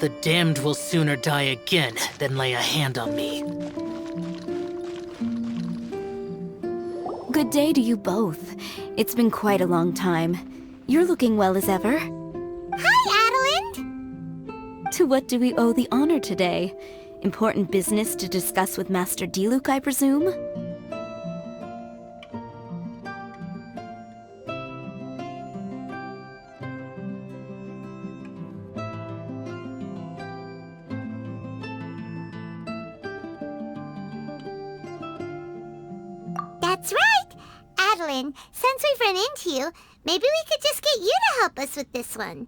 The damned will sooner die again than lay a hand on me. Good day to you both. It's been quite a long time. You're looking well as ever. Hi, Adelind! To what do we owe the honor today? Important business to discuss with Master Diluc, I presume? That's right! Adelind, since we've run into you, maybe we could just get you to help us with this one.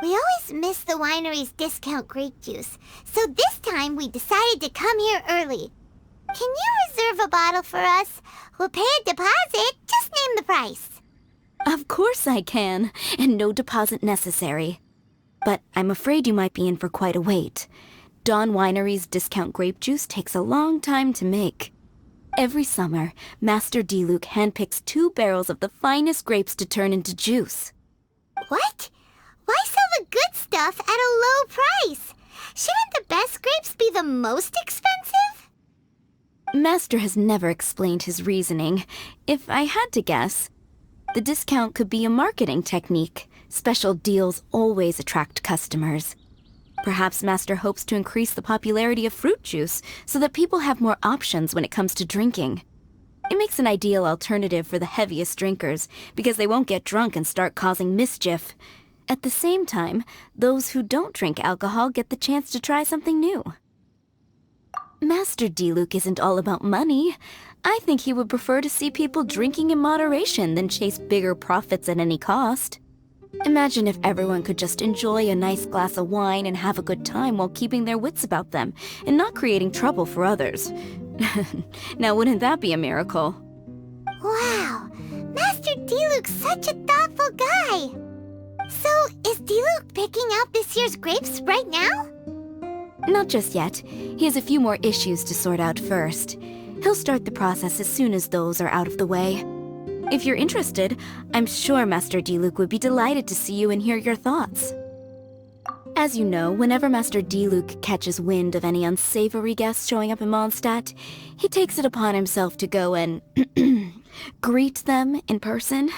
We always miss the winery's discount grape juice, so this time we decided to come here early. Can you reserve a bottle for us? We'll pay a deposit, just name the price. Of course I can, and no deposit necessary. But I'm afraid you might be in for quite a wait. Dawn Winery's discount grape juice takes a long time to make. Every summer, Master Diluc handpicks 2 barrels of the finest grapes to turn into juice. What? Why sell the good stuff at a low price? Shouldn't the best grapes be the most expensive? Master has never explained his reasoning. If I had to guess, the discount could be a marketing technique. Special deals always attract customers. Perhaps Master hopes to increase the popularity of fruit juice so that people have more options when it comes to drinking. It makes an ideal alternative for the heaviest drinkers because they won't get drunk and start causing mischief. At the same time, those who don't drink alcohol get the chance to try something new. Master Diluc isn't all about money. I think he would prefer to see people drinking in moderation than chase bigger profits at any cost. Imagine if everyone could just enjoy a nice glass of wine and have a good time while keeping their wits about them and not creating trouble for others. Now, wouldn't that be a miracle? Wow, Master Diluc's such a thoughtful guy. So, is Diluc picking out this year's grapes right now? Not just yet. He has a few more issues to sort out first. He'll start the process as soon as those are out of the way. If you're interested, I'm sure Master Diluc would be delighted to see you and hear your thoughts. As you know, whenever Master Diluc catches wind of any unsavory guests showing up in Mondstadt, he takes it upon himself to go and greet them in person.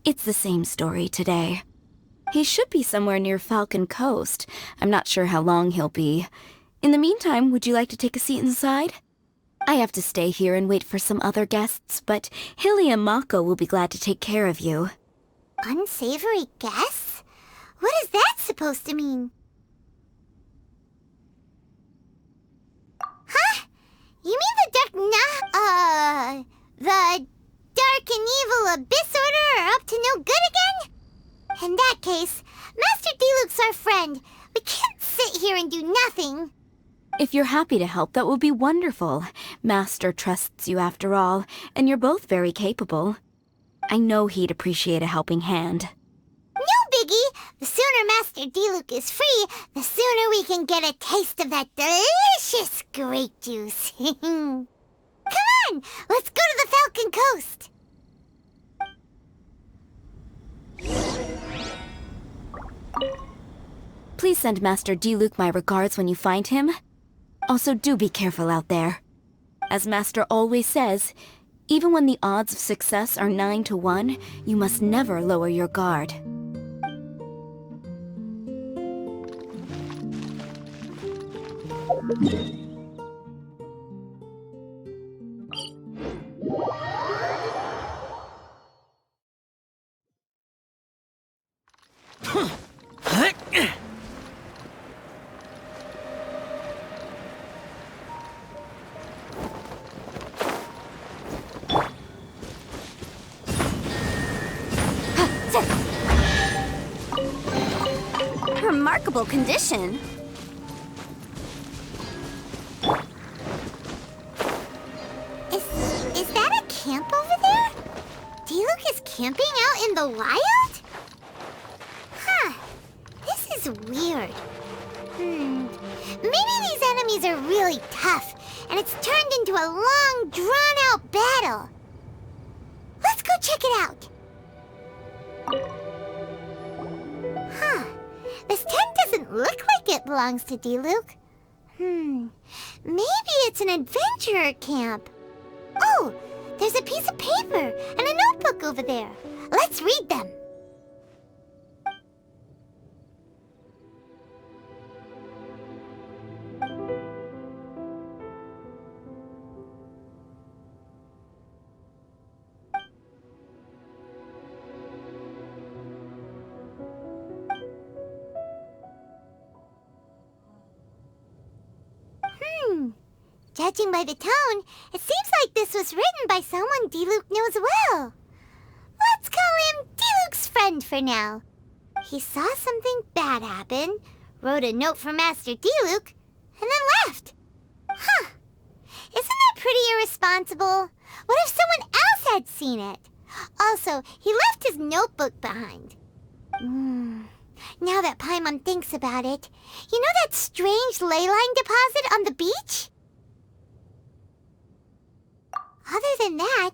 It's the same story today. He should be somewhere near Falcon Coast. I'm not sure how long he'll be. In the meantime, would you like to take a seat inside? I have to stay here and wait for some other guests, but Hilly and Mako will be glad to take care of you. Unsavory guests? What is that supposed to mean? Huh? You mean the Dark and Evil Abyss Order are up to no good again? In that case, Master Diluc's our friend. We can't sit here and do nothing. If you're happy to help, that would be wonderful. Master trusts you after all, and you're both very capable. I know he'd appreciate a helping hand. No biggie! The sooner Master Diluc is free, the sooner we can get a taste of that delicious grape juice. Come on! Let's go to the Falcon Coast! Please send Master Diluc my regards when you find him. Also, do be careful out there. As Master always says, even when the odds of success are 9 to 1, you must never lower your guard. Remarkable condition. Is that a camp over there? Diluc is camping out in the wild? Huh. This is weird. Maybe these enemies are really tough, and it's turned into a long, drawn-out battle. Let's go check it out. Huh. This tent doesn't look like it belongs to Diluc. Maybe it's an adventurer camp. Oh, there's a piece of paper and a notebook over there. Let's read them. Judging by the tone, it seems like this was written by someone Diluc knows well. Let's call him Diluc's friend for now. He saw something bad happen, wrote a note for Master Diluc, and then left. Huh. Isn't that pretty irresponsible? What if someone else had seen it? Also, he left his notebook behind. Now that Paimon thinks about it, you know that strange ley line deposit on the beach? Other than that,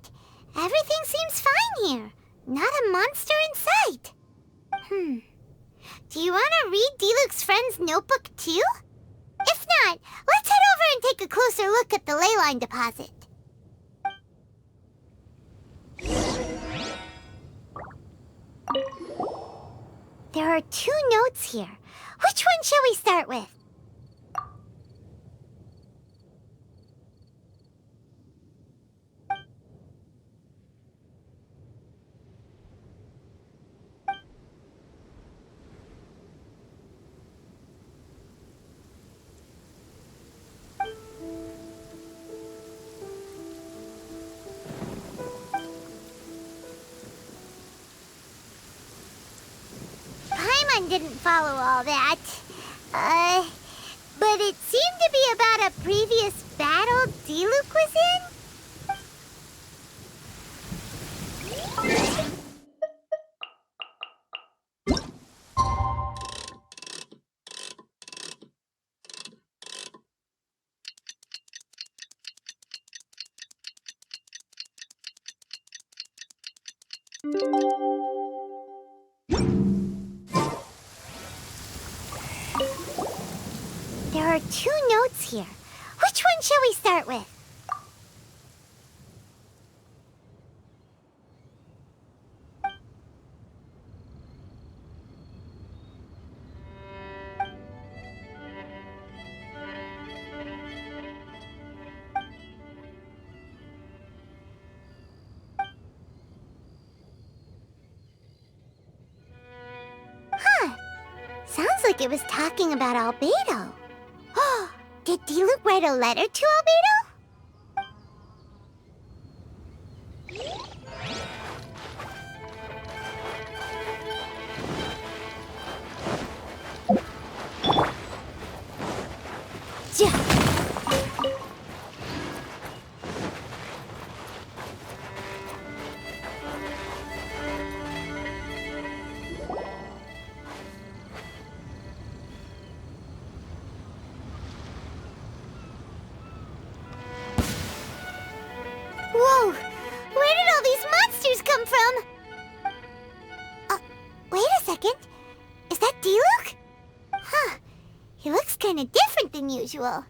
everything seems fine here. Not a monster in sight. Do you want to read Diluc's friend's notebook too? If not, let's head over and take a closer look at the ley line deposit. There are 2 notes here. Which one shall we start with? Paimon didn't follow all that. But it seemed to be about a previous battle Diluc was in? There are 2 notes here. Which one shall we start with? Sounds like it was talking about Albedo. Did Diluc write a letter to Albedo? Whoa! Where did all these monsters come from? Wait a second. Is that Diluc? Huh. He looks kind of different than usual.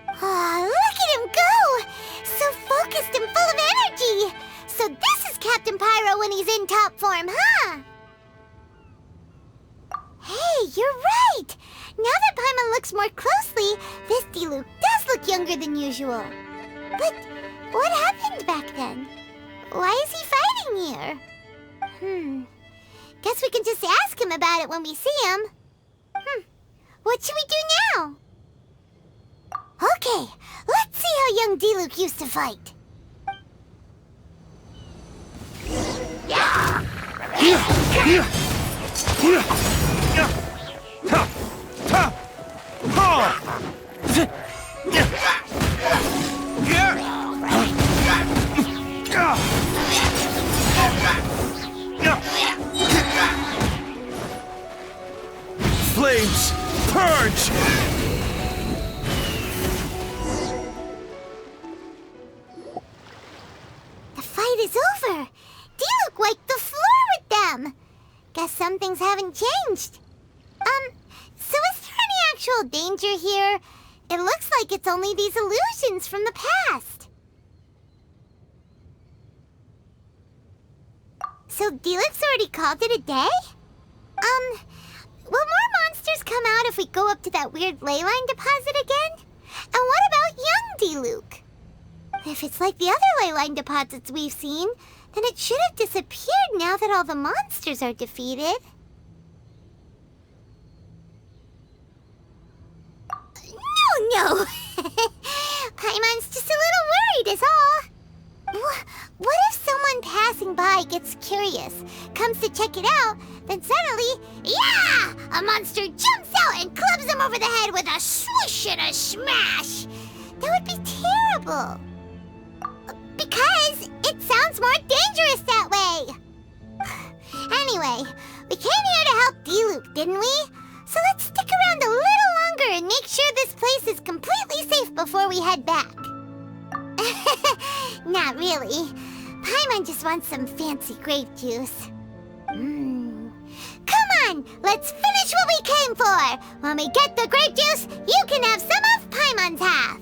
Look at him go! So focused and full of energy! So this is Captain Pyro when he's in top form, huh? Hey, you're right! Now that Paimon looks more closely, this Diluc does look younger than usual. But what happened back then? Why is he fighting here? Guess we can just ask him about it when we see him. What should we do now? Okay, let's see how young Diluc used to fight. Flames, purge! The fight is over. Diluc wiped the floor with them. Guess some things haven't changed. So is there any actual danger here? It looks like it's only these illusions from the past. So Diluc's already called it a day? Will more monsters come out if we go up to that weird ley line deposit again? And what about young Diluc? If it's like the other ley line deposits we've seen, then it should have disappeared now that all the monsters are defeated. No! Paimon's just a little worried is all. What if someone passing by gets curious, comes to check it out, then suddenly, yeah! A monster jumps out and clubs him over the head with a swoosh and a smash! That would be terrible. Because it sounds more dangerous that way. Anyway, we came here to help Diluc, didn't we? So let's stick around a little longer and make sure this place is completely safe before we head back. Not really. Paimon just wants some fancy grape juice. Come on, let's finish what we came for. When we get the grape juice, you can have some of Paimon's half.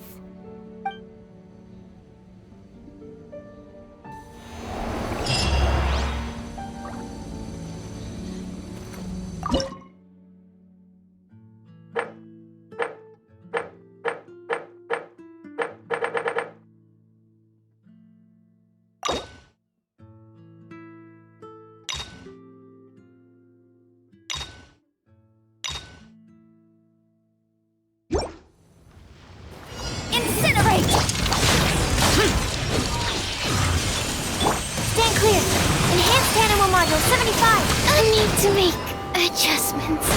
Module 75! I need to make adjustments.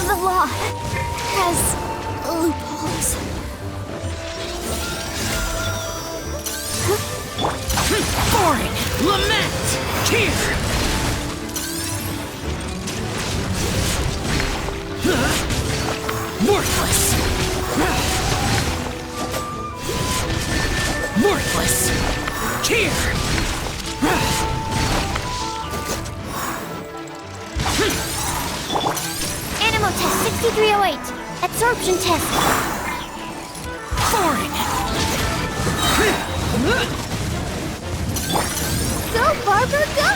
The law has loopholes. Boring! Lament! Tear! Worthless! Worthless! Tear! Animal test 6308. Absorption test. Boring! Go, Barber, go!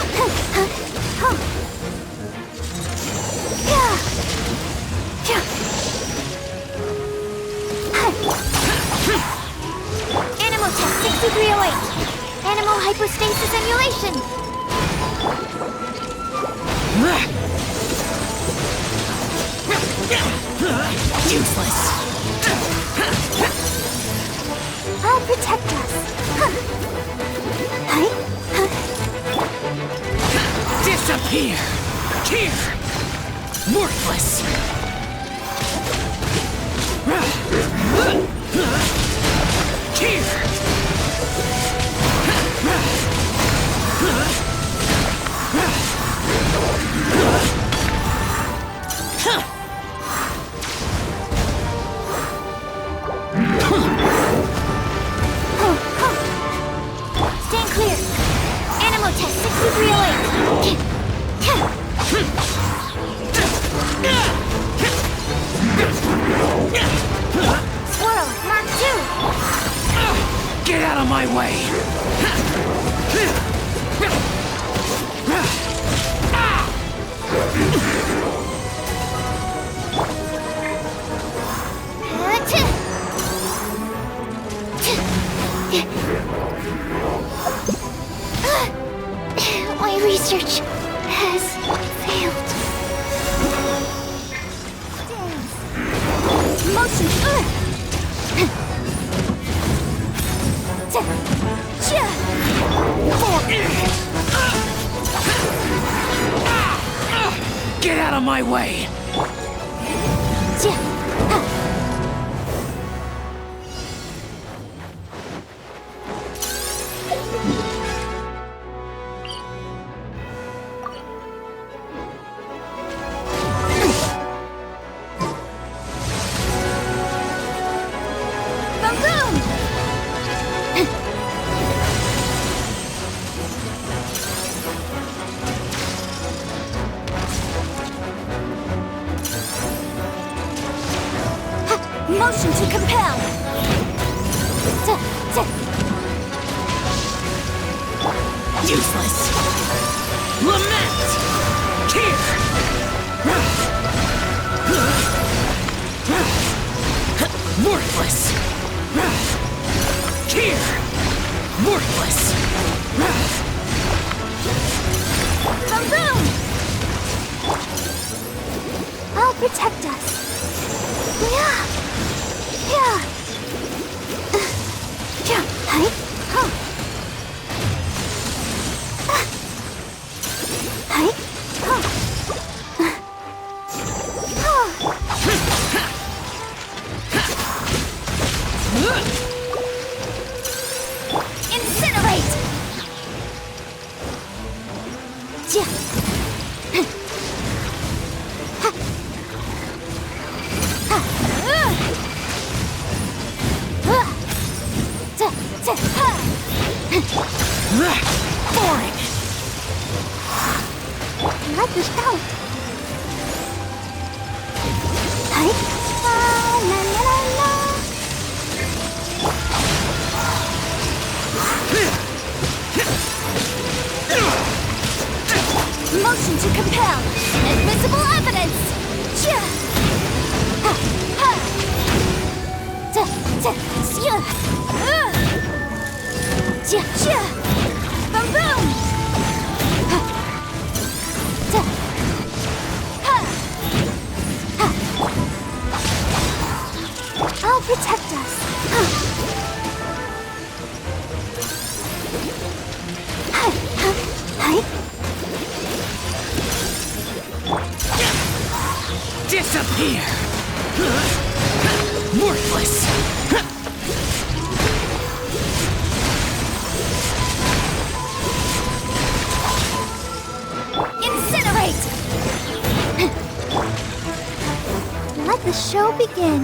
Animal test 6308. Animal hypostasis emulation. Useless! I'll protect us. Disappear! Tear! Worthless! Tear! Stand clear. Animal test 6308. Swirl, Mark 2. Get out of my way! My research has failed. Motion. Get out of my way! Motion to compel! Useless! Lament! Here! Worthless! Here! Worthless! Boom! I'll protect us. Yeah! Yeah! Yeah! Hi! Huh! Hi! Huh! Incinerate! Yeah! Boring! Like the shout. Hi. La la la la. Motion to compel. Admissible evidence. Chia. Ha ha. Ta ta. Chia. Chia chia. Boom boom. Ha. Ta. Ha. Ha. I'll protect us. Hi. Hi. Disappear! Worthless! Incinerate! Let the show begin.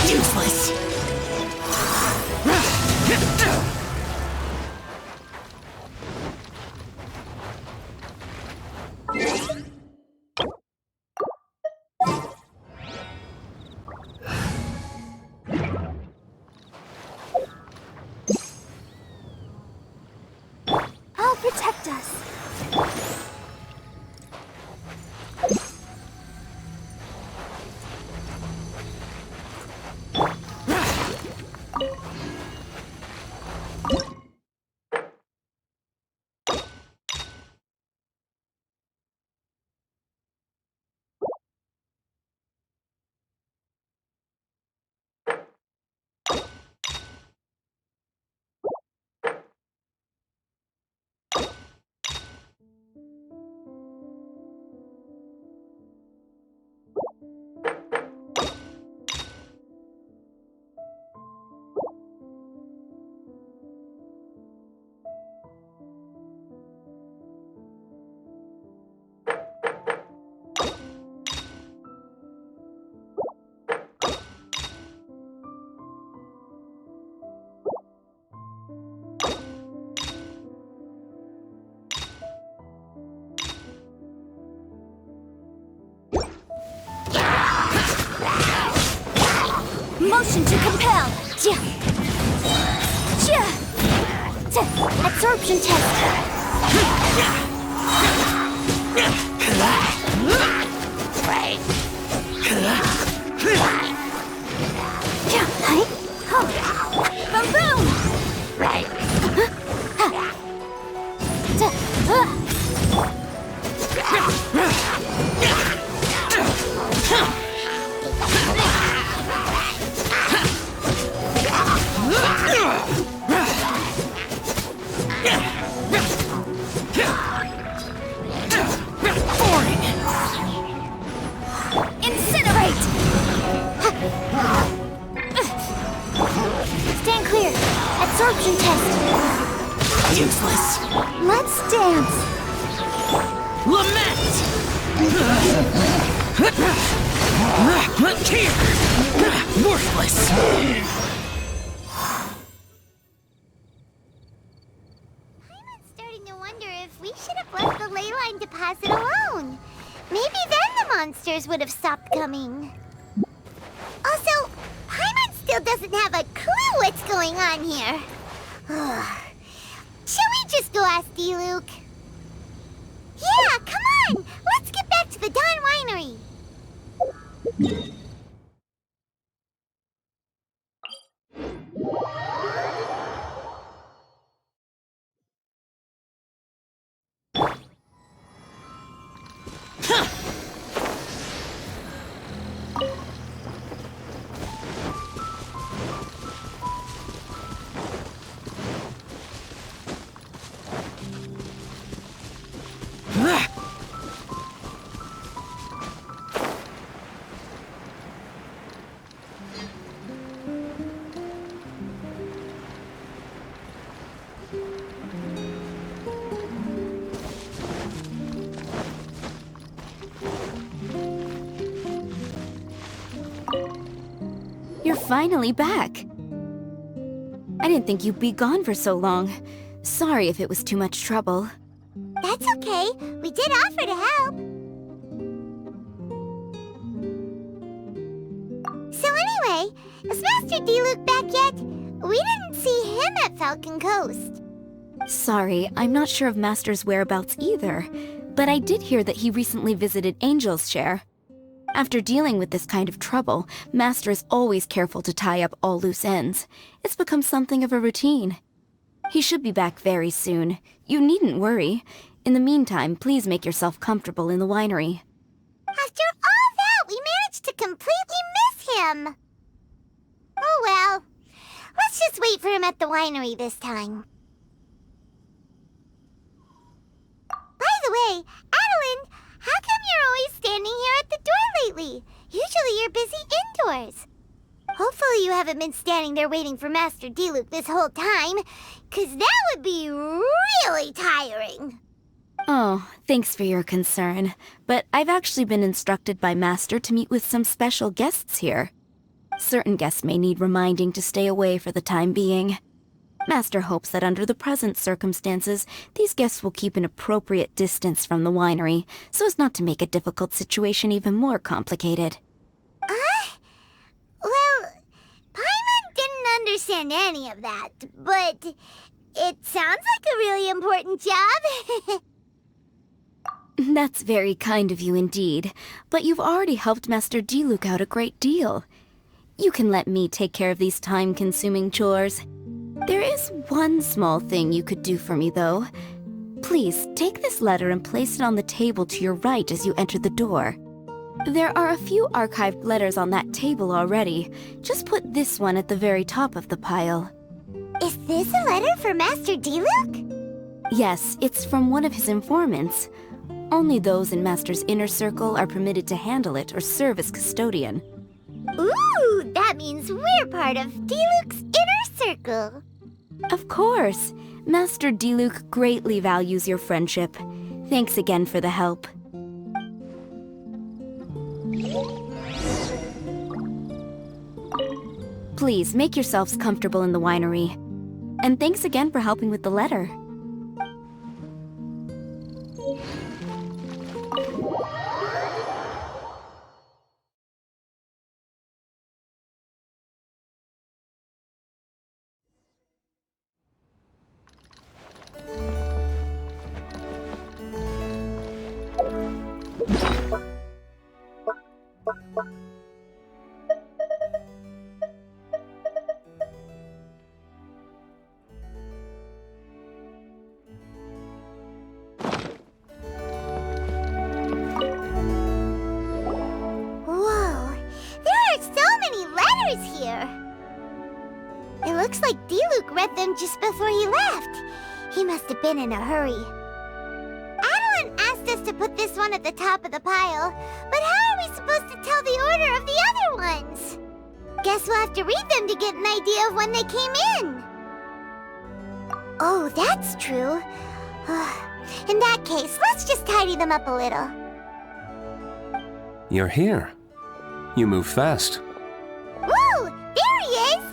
Useless! I'll protect us. Motion to compel. Jia. Jia. Absorption test. Yeah, hi. Boom boom. Worthless! I'm starting to wonder if we should have left the ley line deposit alone. Maybe then the monsters would have stopped coming. Also, Paimon still doesn't have a clue what's going on here. Shall we just go ask D-Luke? Yeah, come on! Let's get back to the Dawn Winery! You're finally back. I didn't think you'd be gone for so long. Sorry if it was too much trouble. That's okay. We did offer to help. So anyway, is Master D-Luke back yet? We didn't see him at Falcon Coast. Sorry, I'm not sure of Master's whereabouts either, but I did hear that he recently visited Angel's Share. After dealing with this kind of trouble, Master is always careful to tie up all loose ends. It's become something of a routine. He should be back very soon. You needn't worry. In the meantime, please make yourself comfortable in the winery. After all that, we managed to completely miss him. Oh well. Let's just wait for him at the winery this time. By the way, Adeline, how come you're always standing here at the door lately? Usually you're busy indoors. Hopefully you haven't been standing there waiting for Master D-Luke this whole time, 'cause that would be really tiring. Oh, thanks for your concern. But I've actually been instructed by Master to meet with some special guests here. Certain guests may need reminding to stay away for the time being. Master hopes that under the present circumstances, these guests will keep an appropriate distance from the winery, so as not to make a difficult situation even more complicated. Well, Paimon didn't understand any of that, but it sounds like a really important job. That's very kind of you indeed, but you've already helped Master D-Luke out a great deal. You can let me take care of these time-consuming chores. There is one small thing you could do for me, though. Please, take this letter and place it on the table to your right as you enter the door. There are a few archived letters on that table already. Just put this one at the very top of the pile. Is this a letter for Master D-Luke? Yes, it's from one of his informants. Only those in Master's inner circle are permitted to handle it or serve as custodian. Ooh, that means we're part of D-Luke's inner circle. Of course. Master D-Luke greatly values your friendship. Thanks again for the help. Please, make yourselves comfortable in the winery. And thanks again for helping with the letter. Looks like D-Luke read them just before he left. He must have been in a hurry. Adeline asked us to put this one at the top of the pile, but how are we supposed to tell the order of the other ones? Guess we'll have to read them to get an idea of when they came in. Oh, that's true. In that case, let's just tidy them up a little. You're here. You move fast. Woo! There he is!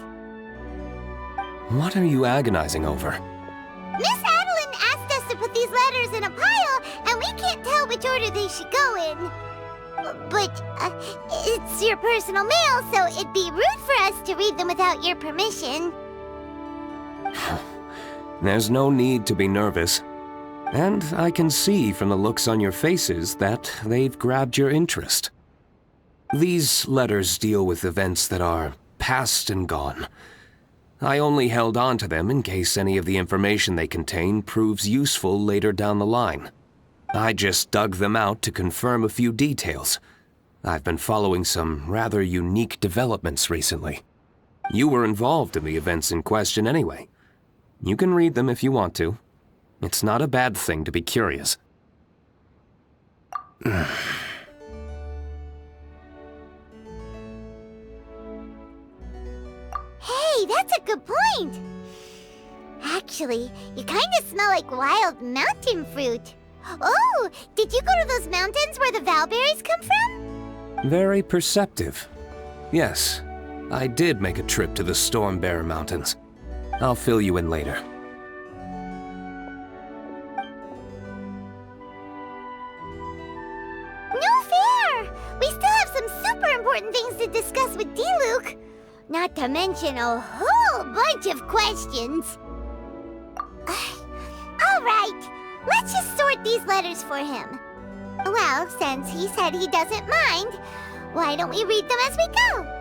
What are you agonizing over? Miss Adeline asked us to put these letters in a pile, and we can't tell which order they should go in. But, it's your personal mail, so it'd be rude for us to read them without your permission. There's no need to be nervous. And I can see from the looks on your faces that they've grabbed your interest. These letters deal with events that are past and gone. I only held on to them in case any of the information they contain proves useful later down the line. I just dug them out to confirm a few details. I've been following some rather unique developments recently. You were involved in the events in question anyway. You can read them if you want to. It's not a bad thing to be curious. Hey, that's a good point! Actually, you kinda smell like wild mountain fruit. Oh, did you go to those mountains where the valberries come from? Very perceptive. Yes, I did make a trip to the Stormbearer Mountains. I'll fill you in later. No fair! We still have some super important things to discuss with Diluc. Not to mention a whole bunch of questions. Alright, let's just sort these letters for him. Well, since he said he doesn't mind, why don't we read them as we go?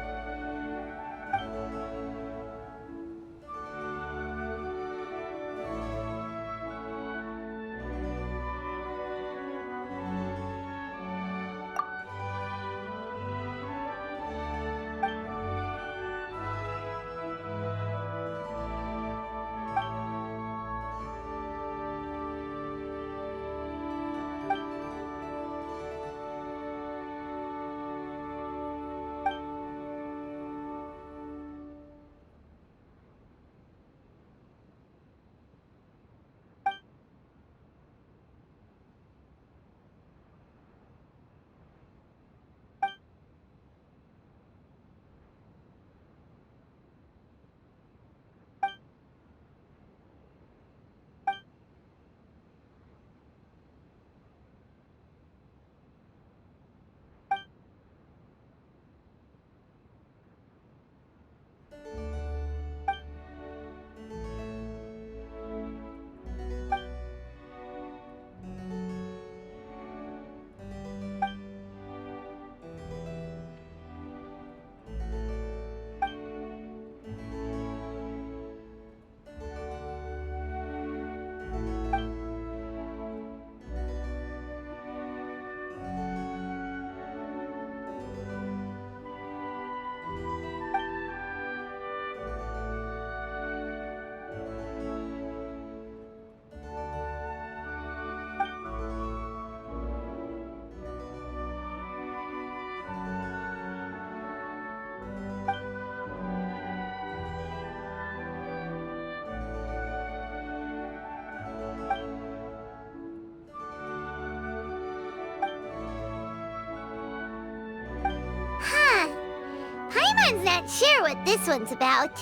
Paimon's not sure what this one's about.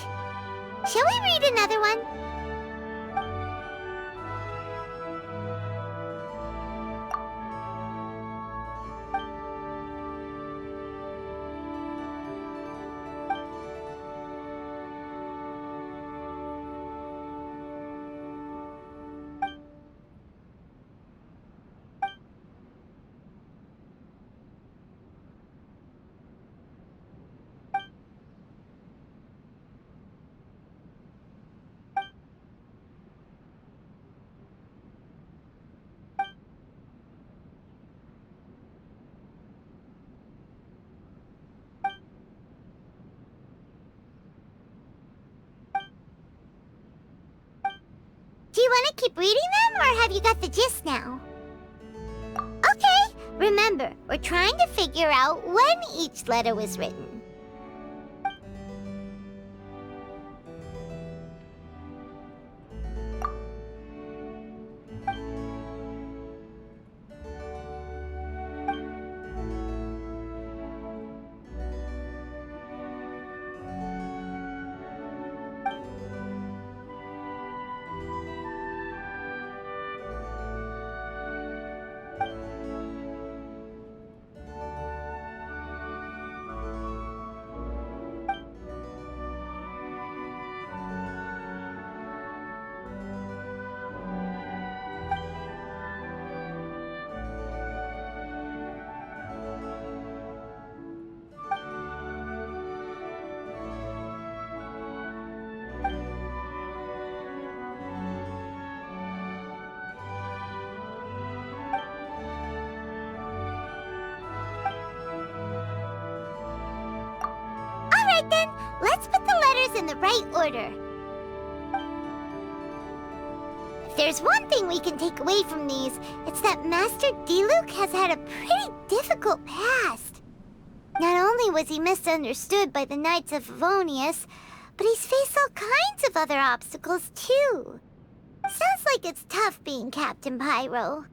Shall we read another one? Do you want to keep reading them, or have you got the gist now? Okay, remember, we're trying to figure out when each letter was written. in the right order. If there's one thing we can take away from these, it's that Master Diluc has had a pretty difficult past. Not only was he misunderstood by the Knights of Favonius, but he's faced all kinds of other obstacles too. Sounds like it's tough being Captain Pyro.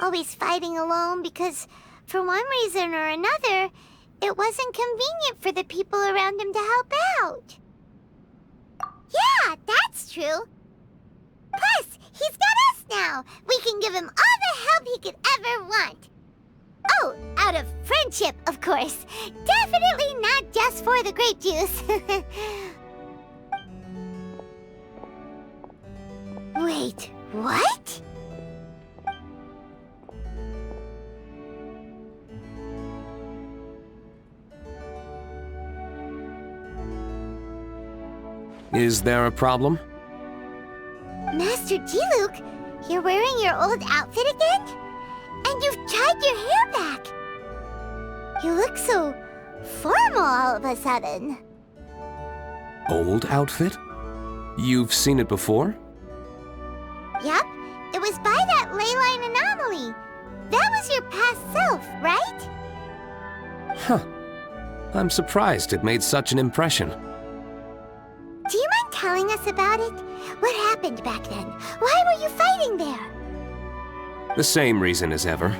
Always fighting alone because, for one reason or another, it wasn't convenient for the people around him to help out. Yeah, that's true. Plus, he's got us now. We can give him all the help he could ever want. Oh, out of friendship, of course. Definitely not just for the grape juice. Wait, what? Is there a problem? Master Diluc, you're wearing your old outfit again? And you've tied your hair back. You look so formal all of a sudden. Old outfit? You've seen it before? Yep, it was by that leyline anomaly. That was your past self, right? Huh. I'm surprised it made such an impression. Do you mind telling us about it? What happened back then? Why were you fighting there? The same reason as ever.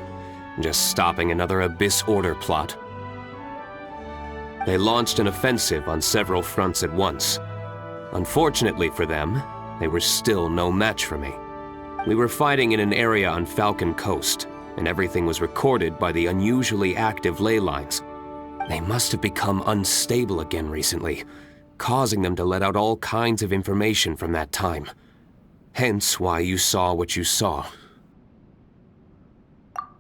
Just stopping another Abyss Order plot. They launched an offensive on several fronts at once. Unfortunately for them, they were still no match for me. We were fighting in an area on Falcon Coast, and everything was recorded by the unusually active ley lines. They must have become unstable again recently, causing them to let out all kinds of information from that time. Hence why you saw what you saw.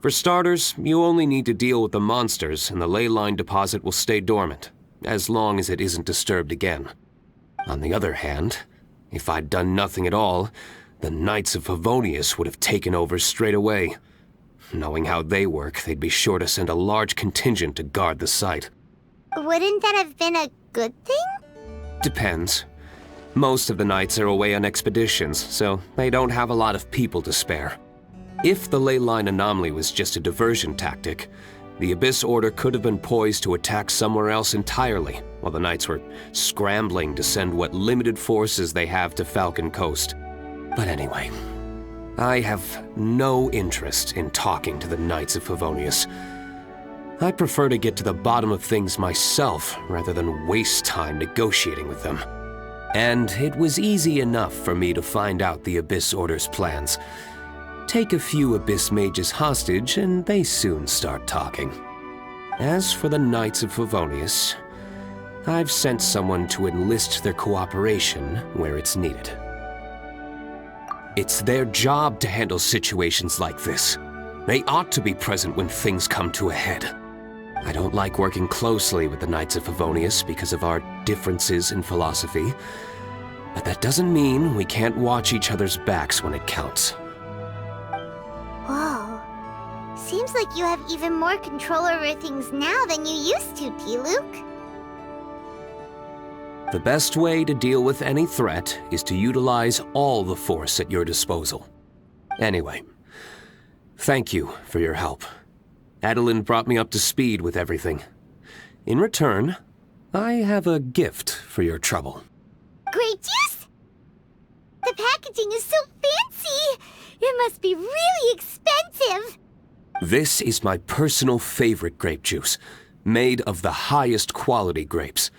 For starters, you only need to deal with the monsters and the ley line deposit will stay dormant, as long as it isn't disturbed again. On the other hand, if I'd done nothing at all, the Knights of Favonius would have taken over straight away. Knowing how they work, they'd be sure to send a large contingent to guard the site. Wouldn't that have been a good thing? Depends. Most of the Knights are away on expeditions, so they don't have a lot of people to spare. If the ley line anomaly was just a diversion tactic, the Abyss Order could have been poised to attack somewhere else entirely, while the Knights were scrambling to send what limited forces they have to Falcon Coast. But anyway, I have no interest in talking to the Knights of Favonius. I prefer to get to the bottom of things myself rather than waste time negotiating with them. And it was easy enough for me to find out the Abyss Order's plans. Take a few Abyss Mages hostage and they soon start talking. As for the Knights of Favonius, I've sent someone to enlist their cooperation where it's needed. It's their job to handle situations like this. They ought to be present when things come to a head. I don't like working closely with the Knights of Favonius because of our differences in philosophy, but that doesn't mean we can't watch each other's backs when it counts. Whoa. Seems like you have even more control over things now than you used to, Diluc. The best way to deal with any threat is to utilize all the force at your disposal. Anyway, thank you for your help. Adeline brought me up to speed with everything. In return, I have a gift for your trouble. Grape juice? The packaging is so fancy! It must be really expensive! This is my personal favorite grape juice, made of the highest quality grapes.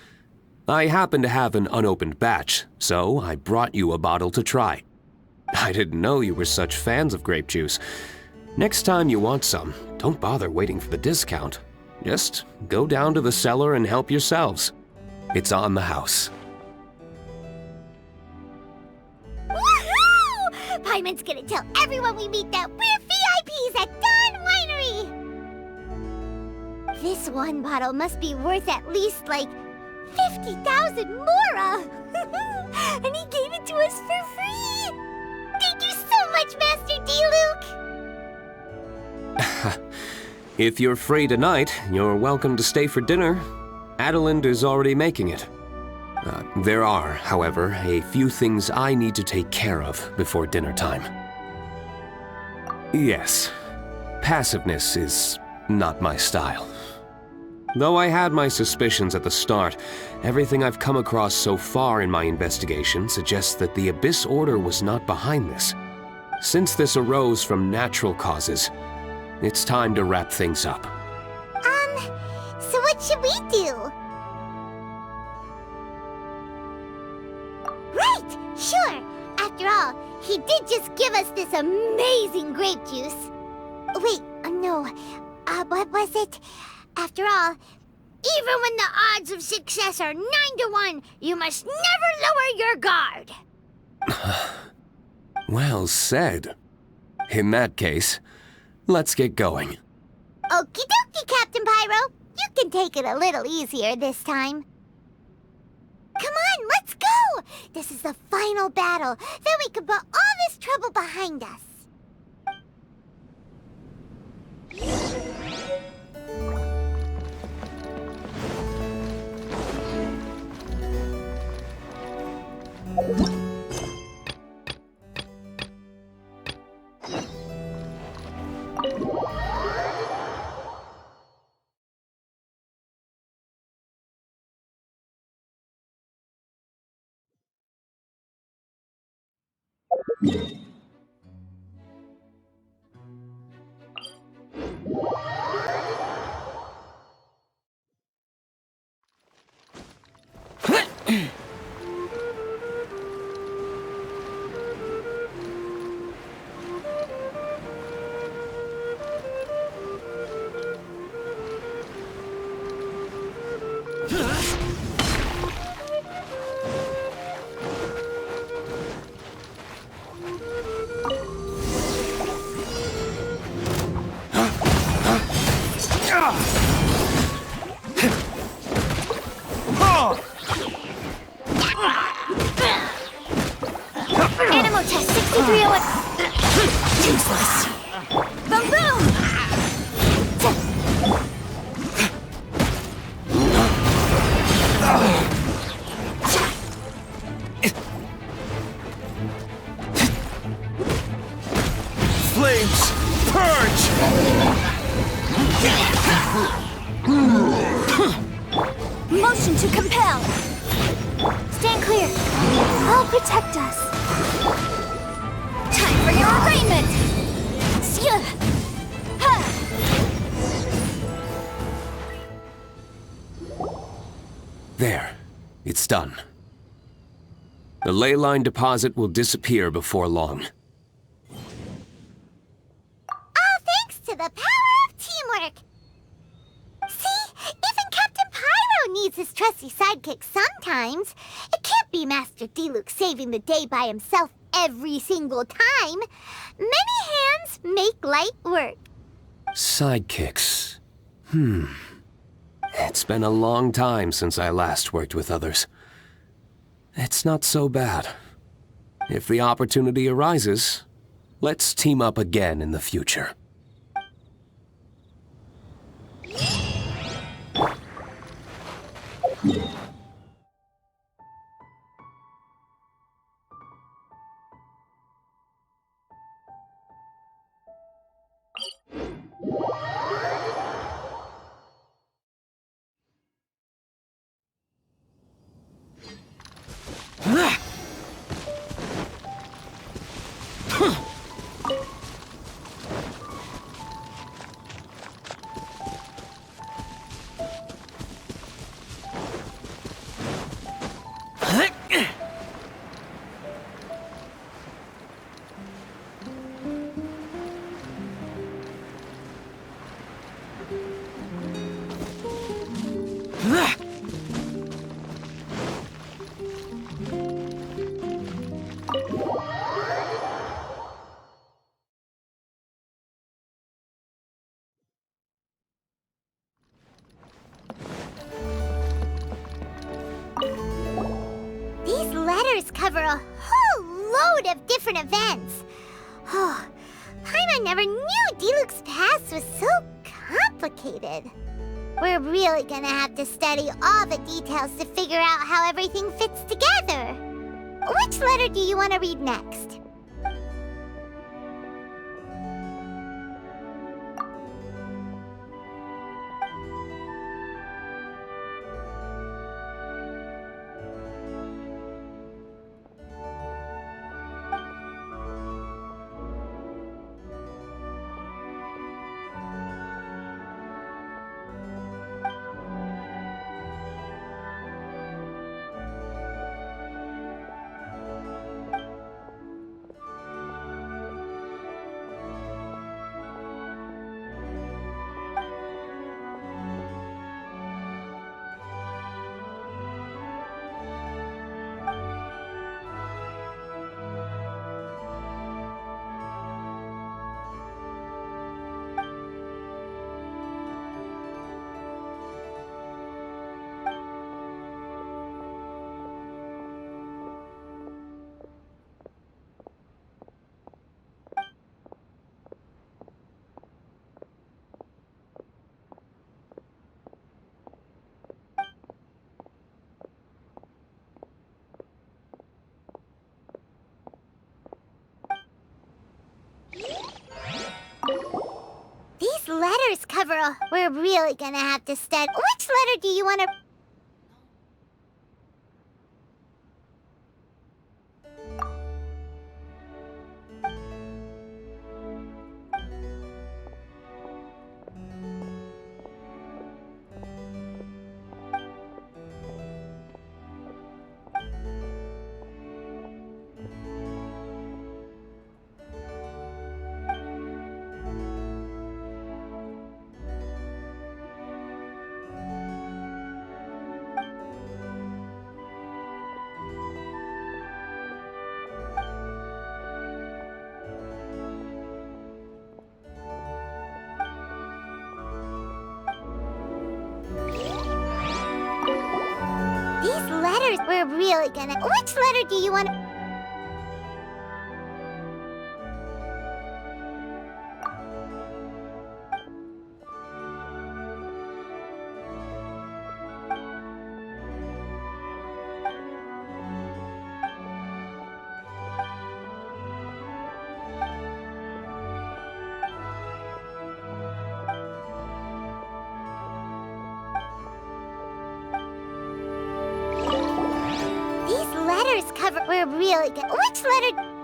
I happen to have an unopened batch, so I brought you a bottle to try. I didn't know you were such fans of grape juice. Next time you want some, don't bother waiting for the discount. Just go down to the cellar and help yourselves. It's on the house. Woohoo! Paimon's gonna tell everyone we meet that we're VIPs at Dawn Winery! This one bottle must be worth at least, like, 50,000 mora! And he gave it to us for free! Thank you so much, Master Diluc! If you're free tonight, you're welcome to stay for dinner. Adeline is already making it. There are, however, a few things I need to take care of before dinner time. Yes, passiveness is not my style. Though I had my suspicions at the start, everything I've come across so far in my investigation suggests that the Abyss Order was not behind this. Since this arose from natural causes, it's time to wrap things up. So what should we do? Right! Sure! After all, he did just give us this amazing grape juice. Wait, no. What was it? After all, even when the odds of success are 9 to 1, you must never lower your guard. Well said. In that case, let's get going. Okie dokie, Captain Pyro. You can take it a little easier this time. Come on, let's go! This is the final battle. Then we can put all this trouble behind us. Animal test 6301. Useless. Boom boom. Flames, purge! Motion to compel. Stand clear. I'll protect us. Time for your arraignment. There. It's done. The ley line deposit will disappear before long. All thanks to the power of teamwork. See? Even Captain Pyro needs his trusty sidekick sometimes. It can't be Master D-Luke saving the day by himself every single time. Many hands make light work. Sidekicks. It's been a long time since I last worked with others. It's not so bad. If the opportunity arises, let's team up again in the future. These letters cover a whole load of different events. Oh, Paimon never knew D-Luke's past was so complicated. We're really gonna have to study all the details to figure out how everything fits together. Which letter do you want to read next? These letters cover a... We're really gonna have to study... Which letter do you want to... These letters... We're really gonna... Which letter do you want to... These letters cover... We're really gonna... Which letter...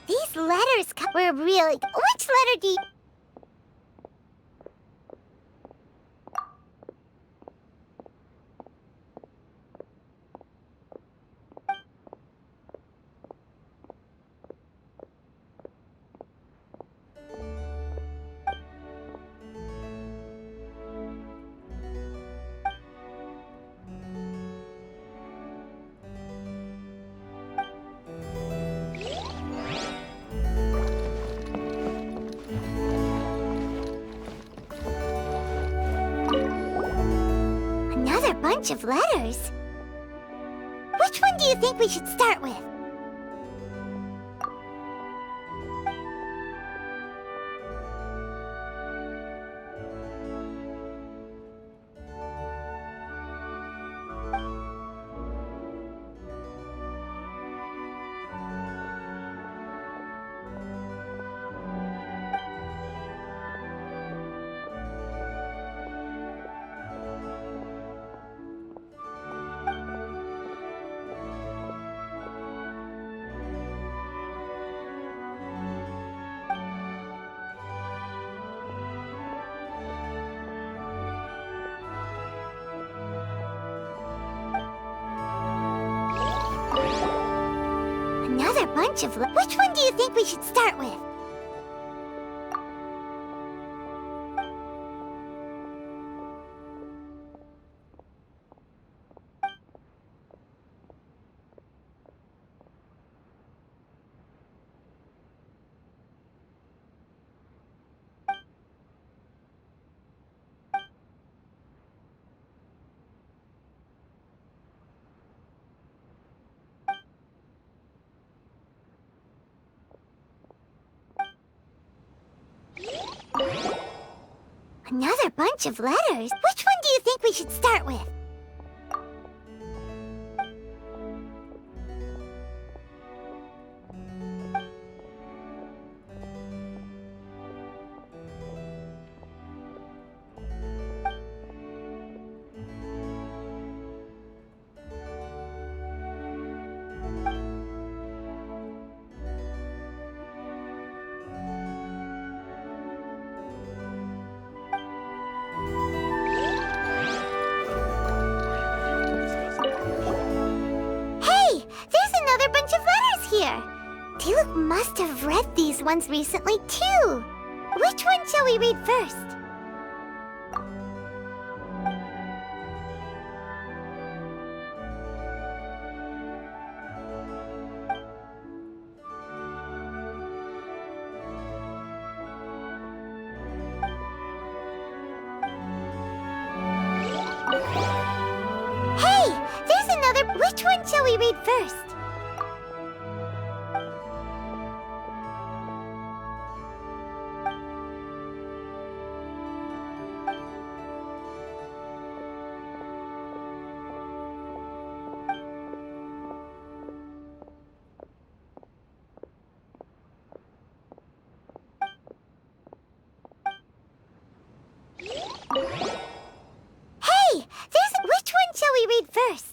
These letters we're really... Which letter do you... Another bunch of letters. Which one do you think we should start with? Another bunch of which one do you think we should start with? Another bunch of letters? Which one do you think we should start with? Diluc must have read these ones recently, too. Which one shall we read first? Hey! There's another... Which one shall we read first? Hey! There's... Which one shall we read first?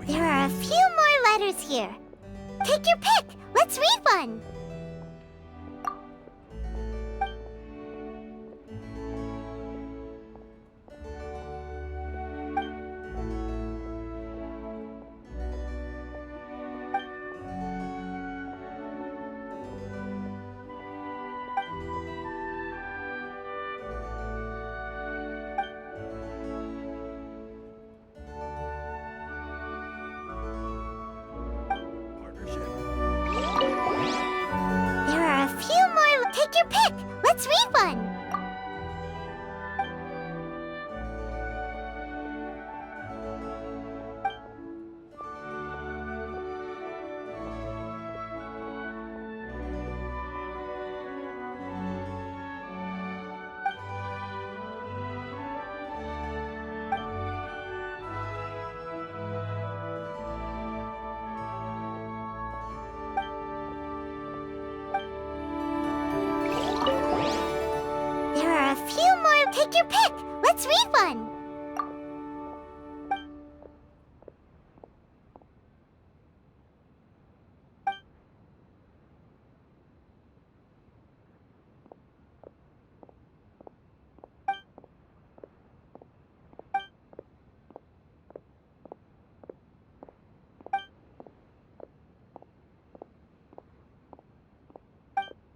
There are a few more letters here. Take your pick. Let's read one. There are a few more. Take your pick. Let's read one. There are a few more. Take your pick. Let's read one.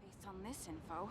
Based on this info.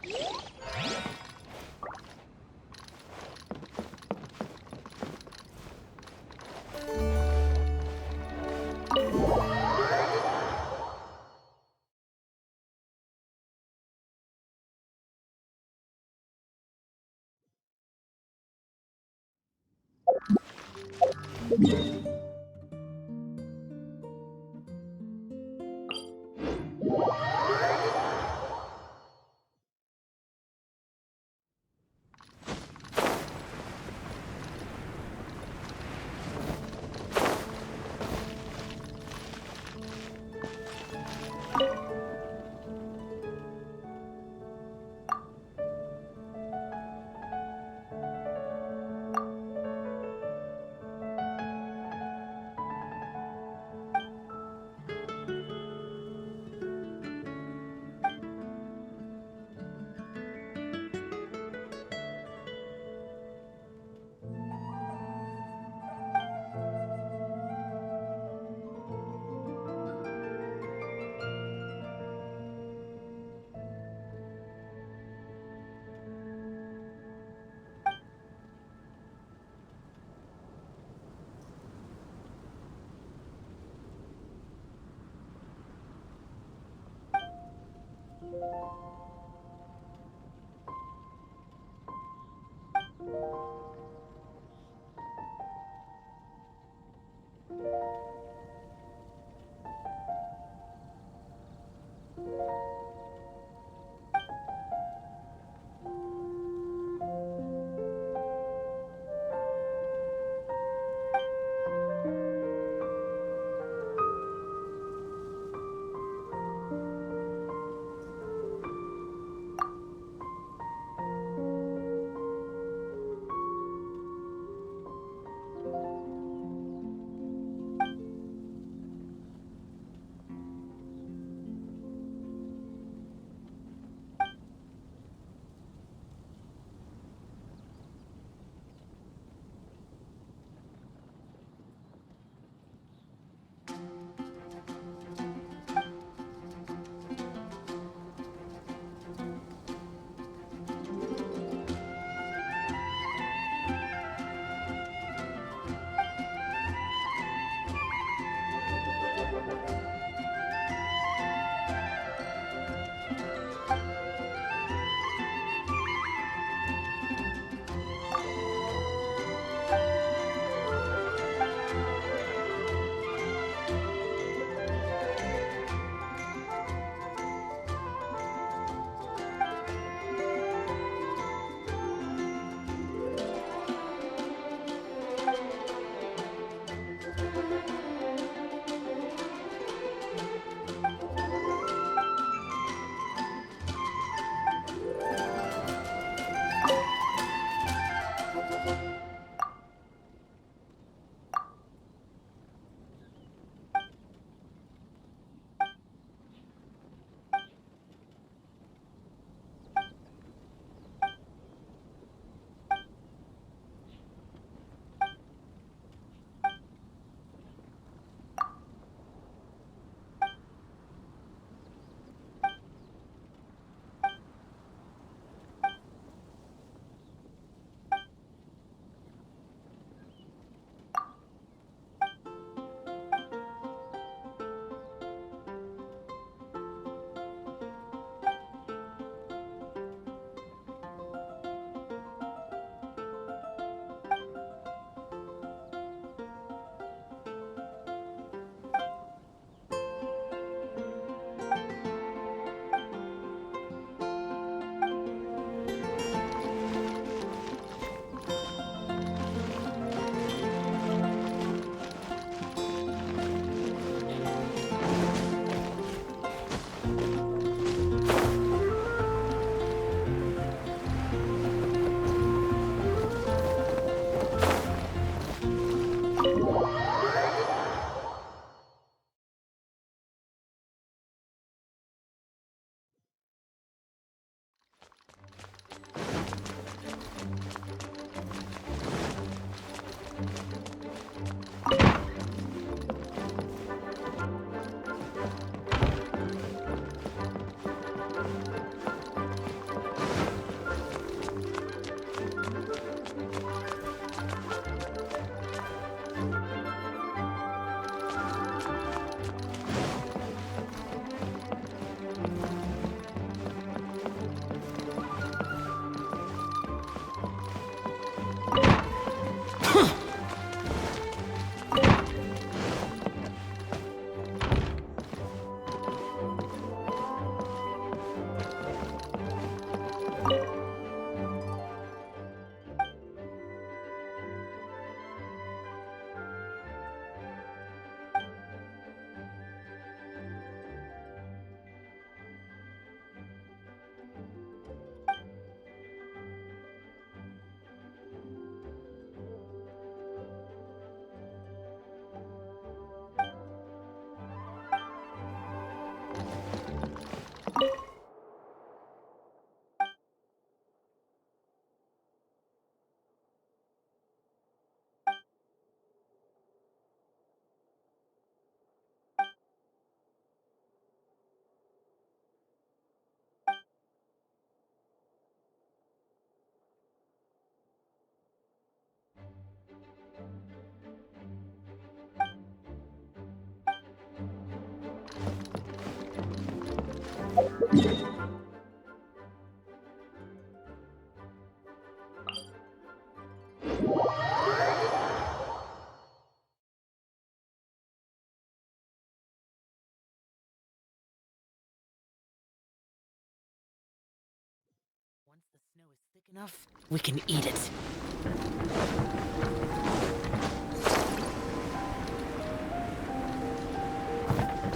Once the snow is thick enough, we can eat it.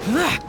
Blah!